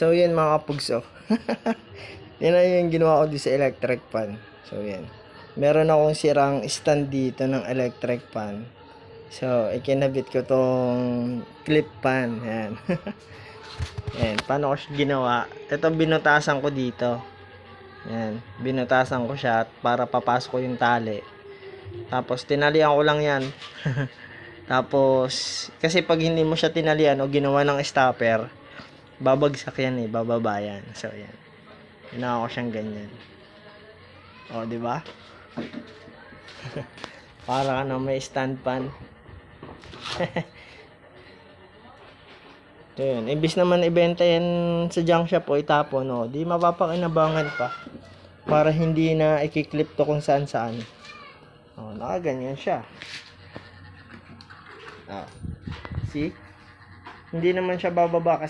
So yan mga kapugso. Yan na yung ginawa ko dito sa electric fan. So yan. Meron akong sirang stand dito ng electric fan. So ikinabit ko tong clip fan. Yan. Yan. Paano ko siya ginawa? Ito binutasan ko dito. Yan. Binutasan ko siya para papasok ko yung tali. Tapos tinalian ko lang yan. Tapos kasi pag hindi mo siya tinalian o ginawa ng stopper, babagsak yan bababa yan. So yan. Ginawa ko siyang ganyan. O, di ba? Para ka na may stand fan. So yun, imbis naman ibenta yan sa junk shop o itapon, di mapapakinabangan pa. Para hindi na ikiklip to kung saan saan. Nakaganyan siya. See? Hindi naman siya bababa kasi